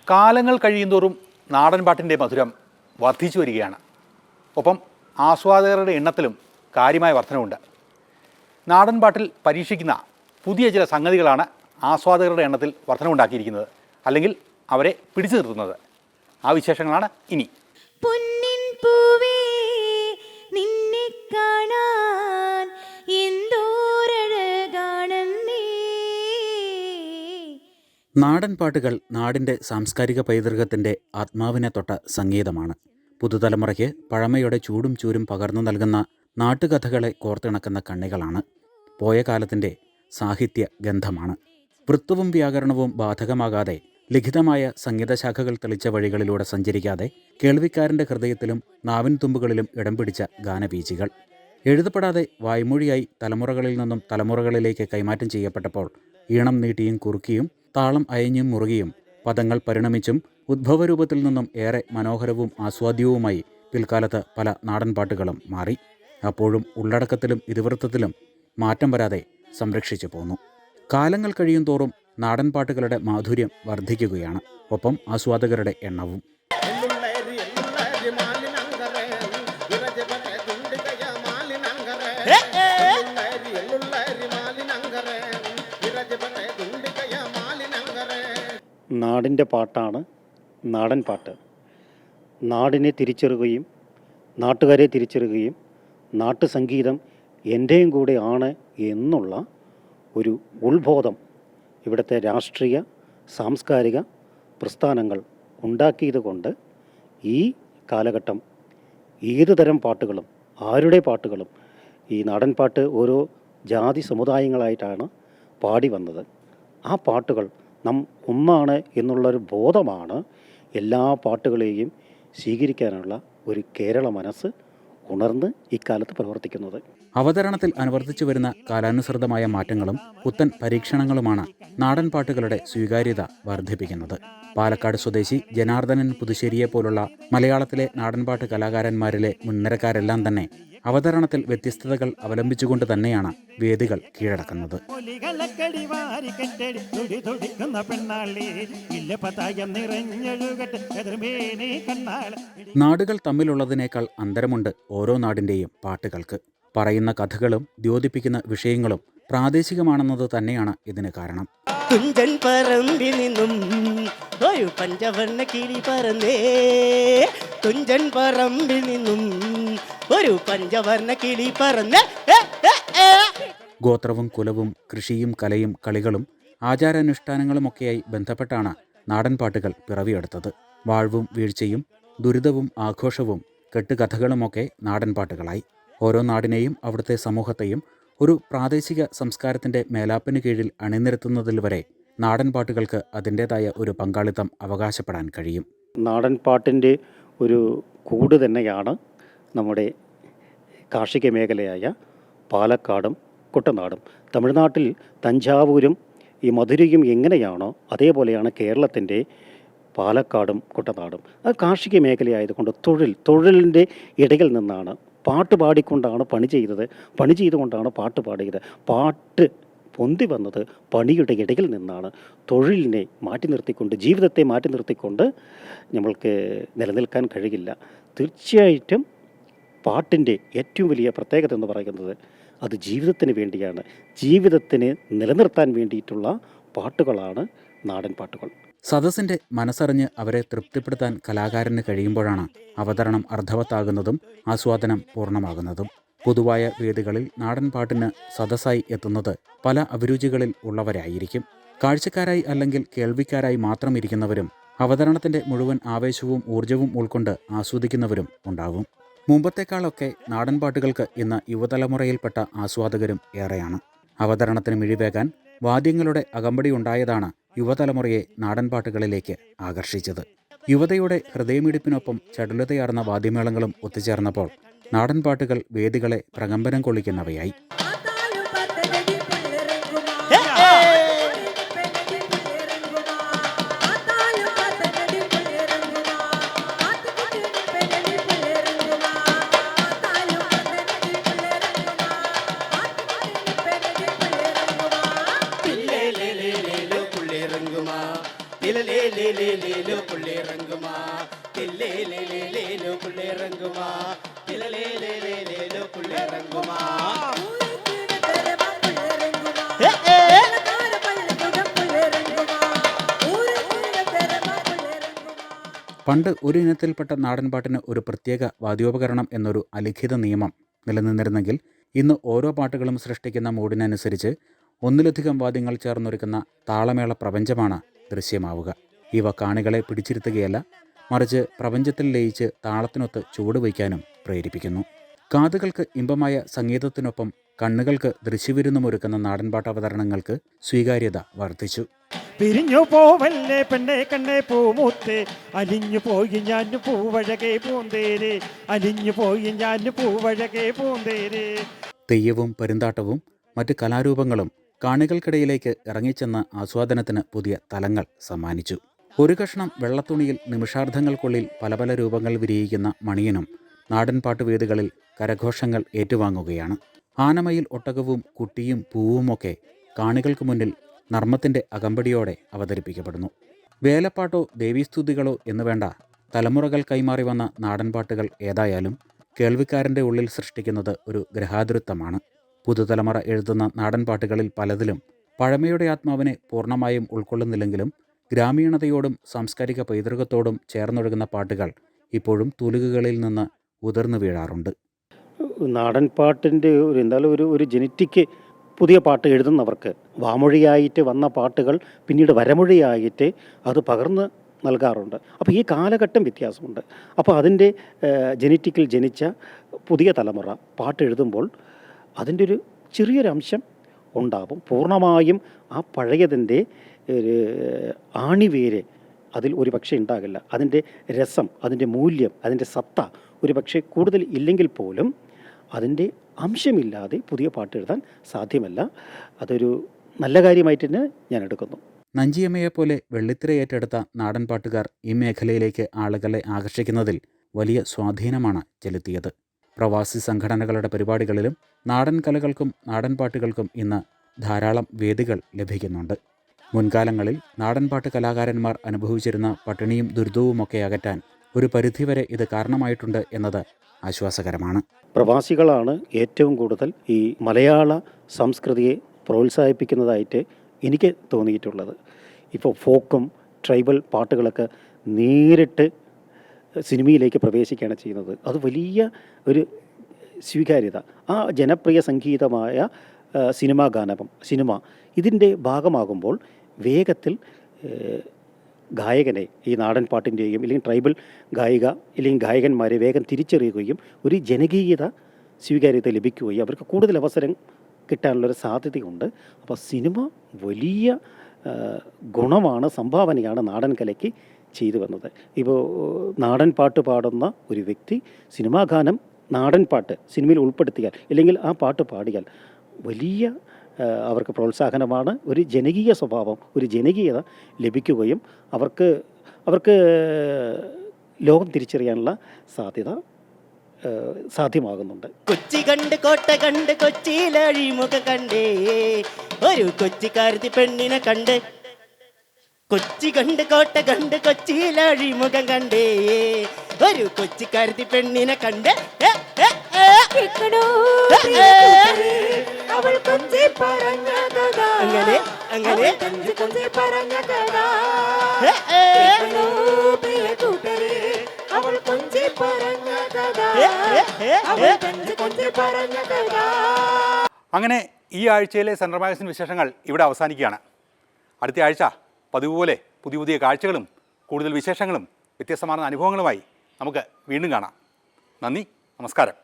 കാലങ്ങൾ കഴിയുന്തോറും നാടൻപാട്ടിൻ്റെ മധുരം വർദ്ധിച്ചു വരികയാണ്. ഒപ്പം ആസ്വാദകരുടെ എണ്ണത്തിലും കാര്യമായ വർധനവുണ്ട്. നാടൻപാട്ടിൽ പരീക്ഷിക്കുന്ന പുതിയ ചില സംഗതികളാണ് ആസ്വാദകരുടെ എണ്ണത്തിൽ വർധനവുണ്ടാക്കിയിരിക്കുന്നത്, അല്ലെങ്കിൽ അവരെ പിടിച്ചു നിർത്തുന്നത്. ആ വിശേഷങ്ങളാണ് ഇനി. നാടൻപാട്ടുകൾ നാടിൻ്റെ സാംസ്കാരിക പൈതൃകത്തിൻ്റെ ആത്മാവിനെ തൊട്ട സംഗീതമാണ്. പുതുതലമുറയ്ക്ക് പഴമയുടെ ചൂടും ചൂരും പകർന്നു നൽകുന്ന നാട്ടുകഥകളെ കോർത്തിണക്കുന്ന കണ്ണികളാണ്. പോയ കാലത്തിൻ്റെ സാഹിത്യ ഗന്ധമാണ്. വൃത്തവും വ്യാകരണവും ബാധകമാകാതെ ലിഖിതമായ സംഗീതശാഖകൾ തെളിച്ച വഴികളിലൂടെ സഞ്ചരിക്കാതെ കേൾവിക്കാരൻ്റെ ഹൃദയത്തിലും നാവിൻ തുമ്പുകളിലും ഇടം പിടിച്ച ഗാനവീചികൾ എഴുതപ്പെടാതെ വായ്മൊഴിയായി തലമുറകളിൽ നിന്നും തലമുറകളിലേക്ക് കൈമാറ്റം ചെയ്യപ്പെട്ടപ്പോൾ ഈണം നീട്ടിയും കുറുക്കിയും താളം അയഞ്ഞും മുറുകിയും പദങ്ങൾ പരിണമിച്ചും ഉദ്ഭവരൂപത്തിൽ നിന്നും ഏറെ മനോഹരവും ആസ്വാദ്യവുമായി പിൽക്കാലത്ത് പല നാടൻപാട്ടുകളും മാറി. അപ്പോഴും ഉള്ളടക്കത്തിലും ഇതിവൃത്തത്തിലും മാറ്റം വരാതെ സംരക്ഷിച്ചു പോന്നു. കാലങ്ങൾ കഴിയും തോറും നാടൻപാട്ടുകളുടെ മാധുര്യം വർദ്ധിക്കുകയാണ്, ഒപ്പം ആസ്വാദകരുടെ എണ്ണവും. നാടിൻ്റെ പാട്ടാണ് നാടൻ പാട്ട്. നാടിനെ തിരിച്ചറിയുകയും നാട്ടുകാരെ തിരിച്ചറിയുകയും നാട്ടുസംഗീതം എൻ്റെയും കൂടെ ആണ് എന്നുള്ള ഒരു ഉത്ബോധം ഇവിടുത്തെ രാഷ്ട്രീയ സാംസ്കാരിക പ്രസ്ഥാനങ്ങൾ ഉണ്ടാക്കിയത് കൊണ്ട് ഈ കാലഘട്ടം ഏത് തരം പാട്ടുകളും ആരുടെ പാട്ടുകളും ഈ നാടൻ പാട്ട് ഓരോ ജാതി സമുദായങ്ങളായിട്ടാണ് പാടി വന്നത്. ആ പാട്ടുകൾ ഒന്നാണ് എന്നുള്ളൊരു ബോധമാണ് എല്ലാ പാട്ടുകളെയും സ്വീകരിക്കാനുള്ള ഒരു കേരള മനസ്സ് ഉണർന്ന് ഇക്കാലത്ത് പ്രവർത്തിക്കുന്നത്. അവതരണത്തിൽ അനുവർത്തിച്ചു വരുന്ന കാലാനുസൃതമായ മാറ്റങ്ങളും പുത്തൻ പരീക്ഷണങ്ങളുമാണ് നാടൻ പാട്ടുകളുടെ സ്വീകാര്യത വർദ്ധിപ്പിക്കുന്നത്. പാലക്കാട് സ്വദേശി ജനാർദ്ദനൻ പുതുശ്ശേരിയെ പോലുള്ള മലയാളത്തിലെ നാടൻപാട്ട് കലാകാരന്മാരിലെ മുൻനിരക്കാരെല്ലാം തന്നെ അവതരണത്തിൽ വ്യത്യസ്തതകൾ അവലംബിച്ചുകൊണ്ട് തന്നെയാണ് വേദികൾ കീഴടക്കുന്നത്. നാടുകൾ തമ്മിലുള്ളതിനേക്കാൾ അന്തരമുണ്ട് ഓരോ നാടിൻ്റെയും പാട്ടുകൾക്ക്. പറയുന്ന കഥകളും ദ്യോതിപ്പിക്കുന്ന വിഷയങ്ങളും പ്രാദേശികമാണെന്നത് തന്നെയാണ് ഇതിന് കാരണം. തുഞ്ചൻ പറമ്പിൽ നിന്നും ഒരു പഞ്ചവർണ്ണ കിളി പറന്നേ, തുഞ്ചൻ പറമ്പിൽ നിന്നും ഒരു പഞ്ചവർണ്ണ കിളി പറന്നേ. ഗോത്രവും കുലവും കൃഷിയും കലയും കളികളും ആചാരാനുഷ്ഠാനങ്ങളുമൊക്കെയായി ബന്ധപ്പെട്ടാണ് നാടൻപാട്ടുകൾ പിറവിയെടുത്തത്. വാഴ്വും വീഴ്ചയും ദുരിതവും ആഘോഷവും കെട്ടുകഥകളുമൊക്കെ നാടൻപാട്ടുകളായി. ഓരോ നാടിനെയും അവിടുത്തെ സമൂഹത്തെയും ഒരു പ്രാദേശിക സംസ്കാരത്തിൻ്റെ മേലാപ്പിന് കീഴിൽ അണിനിരത്തുന്നതിൽ വരെ നാടൻ പാട്ടുകൾക്ക് അതിൻ്റേതായ ഒരു പങ്കാളിത്തം അവകാശപ്പെടാൻ കഴിയും. നാടൻ പാട്ടിൻ്റെ ഒരു കൂട് തന്നെയാണ് നമ്മുടെ കാർഷിക മേഖലയായ പാലക്കാടും കുട്ടനാടും. തമിഴ്നാട്ടിൽ തഞ്ചാവൂരും ഈ മധുരയും എങ്ങനെയാണോ അതേപോലെയാണ് കേരളത്തിൻ്റെ പാലക്കാടും കുട്ടനാടും. അത് കാർഷിക മേഖലയായതുകൊണ്ട് തൊഴിലിൻ്റെ ഇടയിൽ നിന്നാണ് പാട്ട് പാടിക്കൊണ്ടാണ് പണി ചെയ്തുകൊണ്ടാണ് പാട്ട് പാടിയത്. പാട്ട് പൊന്തി വന്നത് പണിയുടെ ഇടയിൽ നിന്നാണ്. തൊഴിലിനെ മാറ്റി നിർത്തിക്കൊണ്ട്, ജീവിതത്തെ മാറ്റി നിർത്തിക്കൊണ്ട് നമ്മൾക്ക് നിലനിൽക്കാൻ കഴിയില്ല. തീർച്ചയായിട്ടും പാട്ടിൻ്റെ ഏറ്റവും വലിയ പ്രത്യേകത എന്ന് പറയുന്നത് അത് ജീവിതത്തിന് വേണ്ടിയാണ്. ജീവിതത്തിന് നിലനിർത്താൻ വേണ്ടിയിട്ടുള്ള പാട്ടുകളാണ് നാടൻ പാട്ടുകൾ. സദസ്സിൻ്റെ മനസ്സറിഞ്ഞ് അവരെ തൃപ്തിപ്പെടുത്താൻ കലാകാരന് കഴിയുമ്പോഴാണ് അവതരണം അർത്ഥവത്താകുന്നതും ആസ്വാദനം പൂർണ്ണമാകുന്നതും. പൊതുവായ വേദികളിൽ നാടൻ പാട്ടിന് സദസ്സായി എത്തുന്നത് പല അഭിരുചികളിൽ ഉള്ളവരായിരിക്കും. കാഴ്ചക്കാരായി അല്ലെങ്കിൽ കേൾവിക്കാരായി മാത്രം ഇരിക്കുന്നവരും അവതരണത്തിൻ്റെ മുഴുവൻ ആവേശവും ഊർജവും ഉൾക്കൊണ്ട് ആസ്വദിക്കുന്നവരും ഉണ്ടാകും. മുമ്പത്തേക്കാളൊക്കെ നാടൻ പാട്ടുകൾക്ക് ഇന്ന് യുവതലമുറയിൽപ്പെട്ട ആസ്വാദകരും ഏറെയാണ്. അവതരണത്തിന് മിഴിവേകാൻ വാദ്യങ്ങളുടെ അകമ്പടി ഉണ്ടായതാണ് യുവതലമുറയെ നാടൻപാട്ടുകളിലേക്ക് ആകർഷിച്ചത്. യുവതയുടെ ഹൃദയമിടിപ്പിനൊപ്പം ചടുലതയാർന്ന വാദ്യമേളങ്ങളും ഒത്തുചേർന്നപ്പോൾ നാടൻപാട്ടുകൾ വേദികളെ പ്രകമ്പനം കൊള്ളിക്കുന്നവയായി. തിലലേലേലേലേലോ പുള്ളിറങ്ങുമാ തില്ലേലേലേലേലോ പുള്ളിറങ്ങുമാ തിലലേലേലേലേലോ പുള്ളിറങ്ങുമാ പണ്ട് ഒരു ഇനത്തിൽപ്പെട്ട നാടൻപാട്ടിന് ഒരു പ്രത്യേക വാദ്യോപകരണം എന്നൊരു അലിഖിത നിയമം നിലനിന്നിരുന്നെങ്കിൽ ഇന്ന് ഓരോ പാട്ടുകളും സൃഷ്ടിക്കുന്ന മൂഡിനനുസരിച്ച് ഒന്നിലധികം വാദ്യങ്ങൾ ചേർന്നൊരുക്കുന്ന താളമേള പ്രപഞ്ചമാണ് ദൃശ്യമാവുക. ഇവ കാണികളെ പിടിച്ചിരുത്തുകയല്ല, മറിച്ച് പ്രപഞ്ചത്തിൽ ലയിച്ച് താളത്തിനൊത്ത് ചുവടുവയ്ക്കാനും പ്രേരിപ്പിക്കുന്നു. കാതുകൾക്ക് ഇമ്പമായ സംഗീതത്തിനൊപ്പം കണ്ണുകൾക്ക് ദൃശ്യവിരുന്നുമൊരുക്കുന്ന നാടൻപാട്ട് അവതരണങ്ങൾക്ക് സ്വീകാര്യത വർദ്ധിച്ചു. പിരിഞ്ഞു പോവല്ലേ പെണ്ണെ കണ്ണെ പൂമൂത്തേ, അലിഞ്ഞു പോയി ഞാൻ പൂവഴകെ പൂന്തേരെ, അലിഞ്ഞു പോയി ഞാൻ പൂവഴകെ പൂന്തേരെ. തെയ്യവും പെരുന്താട്ടവും മറ്റ് കലാരൂപങ്ങളും കാണികൾക്കിടയിലേക്ക് ഇറങ്ങിച്ചെന്ന ആസ്വാദനത്തിന് പുതിയ തലങ്ങൾ സമ്മാനിച്ചു. ഒരു കഷ്ണം വെള്ളത്തുണിയിൽ നിമിഷാർദ്ധങ്ങൾക്കുള്ളിൽ പല പല രൂപങ്ങൾ വിരിയിക്കുന്ന മണിയനും നാടൻപാട്ട് വേദികളിൽ കരഘോഷങ്ങൾ ഏറ്റുവാങ്ങുകയാണ്. ആനമയിൽ ഒട്ടകവും കുട്ടിയും പൂവുമൊക്കെ കാണികൾക്ക് മുന്നിൽ നർമ്മത്തിൻ്റെ അകമ്പടിയോടെ അവതരിപ്പിക്കപ്പെടുന്നു. വേലപ്പാട്ടോ ദേവീസ്തുതികളോ എന്നുവേണ്ട, തലമുറകൾ കൈമാറി വന്ന നാടൻപാട്ടുകൾ ഏതായാലും കേൾവിക്കാരൻ്റെ ഉള്ളിൽ സൃഷ്ടിക്കുന്നത് ഒരു ഗ്രഹാതുരത്വമാണ്. പുതുതലമുറ എഴുതുന്ന നാടൻപാട്ടുകളിൽ പലതിലും പഴമയുടെ ആത്മാവിനെ പൂർണ്ണമായും ഉൾക്കൊള്ളുന്നില്ലെങ്കിലും ഗ്രാമീണതയോടും സാംസ്കാരിക പൈതൃകത്തോടും ചേർന്നൊഴുകുന്ന പാട്ടുകൾ ഇപ്പോഴും തൂലികകളിൽ നിന്ന് ഉതിർന്നു വീഴാറുണ്ട്. നാടൻപാട്ടിൻ്റെ എന്തായാലും ഒരു ജനറ്റിക്ക് പുതിയ പാട്ട് എഴുതുന്നവർക്ക് വാമൊഴിയായിട്ട് വന്ന പാട്ടുകൾ പിന്നീട് വരമൊഴിയായിട്ട് അത് പകർന്ന് നൽകാറുണ്ട്. അപ്പോൾ ഈ കാലഘട്ടം വ്യത്യാസമുണ്ട്. അപ്പോൾ അതിൻ്റെ ജനറ്റിക്കിൽ ജനിച്ച പുതിയ തലമുറ പാട്ട് എഴുതുമ്പോൾ അതിൻ്റെ ഒരു ചെറിയൊരു അംശം ഉണ്ടാവും. പൂർണ്ണമായും ആ പഴയതിൻ്റെ ഒരു ആണിവേര് അതിൽ ഒരു പക്ഷേ ഉണ്ടാകില്ല. അതിൻ്റെ രസം, അതിൻ്റെ മൂല്യം, അതിൻ്റെ സത്ത ഒരു പക്ഷേ കൂടുതൽ ഇല്ലെങ്കിൽ പോലും അതിൻ്റെ അംശമില്ലാതെ പുതിയ പാട്ട് എഴുതാൻ സാധ്യമല്ല. അതൊരു നല്ല കാര്യമായിട്ട് തന്നെ ഞാൻ എടുക്കുന്നു. നഞ്ചിയമ്മയെപ്പോലെ വെള്ളിത്തിര ഏറ്റെടുത്ത നാടൻപാട്ടുകാർ ഈ മേഖലയിലേക്ക് ആളുകളെ ആകർഷിക്കുന്നതിൽ വലിയ സ്വാധീനമാണ് ചെലുത്തിയത്. പ്രവാസി സംഘടനകളുടെ പരിപാടികളിലും നാടൻ കലകൾക്കും നാടൻപാട്ടുകൾക്കും ഇന്ന് ധാരാളം വേദികൾ ലഭിക്കുന്നുണ്ട്. മുൻകാലങ്ങളിൽ നാടൻപാട്ട് കലാകാരന്മാർ അനുഭവിച്ചിരുന്ന പട്ടിണിയും ദുരിതവുമൊക്കെ അകറ്റാൻ ഒരു പരിധിവരെ ഇത് കാരണമായിട്ടുണ്ട് എന്നത് ആശ്വാസകരമാണ്. പ്രവാസികളാണ് ഏറ്റവും കൂടുതൽ ഈ മലയാള സംസ്കൃതിയെ പ്രോത്സാഹിപ്പിക്കുന്നതായിട്ട് എനിക്ക് തോന്നിയിട്ടുള്ളത്. ഇപ്പോൾ ഫോക്കും ട്രൈബൽ പാട്ടുകളൊക്കെ നേരിട്ട് സിനിമയിലേക്ക് പ്രവേശിക്കുകയാണ് ചെയ്യുന്നത്. അത് വലിയ ഒരു സ്വീകാര്യത. ആ ജനപ്രിയ സംഗീതമായ സിനിമ ഇതിൻ്റെ ഭാഗമാകുമ്പോൾ വേഗത്തിൽ ഗായകനെ, ഈ നാടൻ പാട്ടിൻ്റെയും ഇല്ലെങ്കിൽ ട്രൈബൽ ഗായിക ഇല്ലെങ്കിൽ ഗായകന്മാരെ വേഗം തിരിച്ചറിയുകയും ഒരു ജനകീയത സ്വീകാര്യത ലഭിക്കുകയും അവർക്ക് കൂടുതൽ അവസരം കിട്ടാനുള്ളൊരു സാധ്യതയുണ്ട്. അപ്പോൾ സിനിമ വലിയ ഗുണമാണ്, സംഭാവനയാണ് നാടൻ കലയ്ക്ക് ചെയ്തു വന്നത്. ഇപ്പോൾ നാടൻ പാട്ട് പാടുന്ന ഒരു വ്യക്തി സിനിമാ ഗാനം നാടൻ പാട്ട് സിനിമയിൽ ഉൾപ്പെടുത്തിയാൽ ഇല്ലെങ്കിൽ ആ പാട്ട് പാടിയാൽ വലിയ അവർക്ക് പ്രോത്സാഹനമാണ്. ഒരു ജനകീയ സ്വഭാവം, ഒരു ജനകീയത ലഭിക്കുകയും അവർക്ക് ലോകം തിരിച്ചറിയാനുള്ള സാധ്യത സാധ്യമാകുന്നുണ്ട്. കൊച്ചി കണ്ട് കോട്ട കണ്ട് കൊച്ചിയിലഴിമുഖം കണ്ടേ, ഒരു കൊച്ചിക്കാരത്തി പെണ്ണിനെ കണ്ട്. കൊച്ചി കണ്ട് കോട്ട കണ്ട് കൊച്ചിയിലഴിമുഖം കണ്ടേ, ഒരു കൊച്ചിക്കാരത്തി പെണ്ണിനെ കണ്ട്. അവൾ കൊഞ്ചി പറഞ്ഞ കഥ, അങ്ങനെ അങ്ങനെ കൊഞ്ചി പറഞ്ഞ കഥ, പ്രിയ കൂട്ടരെ അവൾ കൊഞ്ചി പറഞ്ഞ കഥ, അവൾ കൊഞ്ചി പറഞ്ഞ കഥ. അങ്ങനെ ഈ ആഴ്ചയിലെ സെൻട്രൽ മാഗസിൻ വിശേഷങ്ങൾ ഇവിടെ അവസാനിക്കുകയാണ്. അടുത്ത ആഴ്ച പതിവ് പോലെ പുതിയ പുതിയ കാഴ്ചകളും കൂടുതൽ വിശേഷങ്ങളും വ്യത്യസ്തമാർന്ന അനുഭവങ്ങളുമായി നമുക്ക് വീണ്ടും കാണാം. നന്ദി, നമസ്കാരം.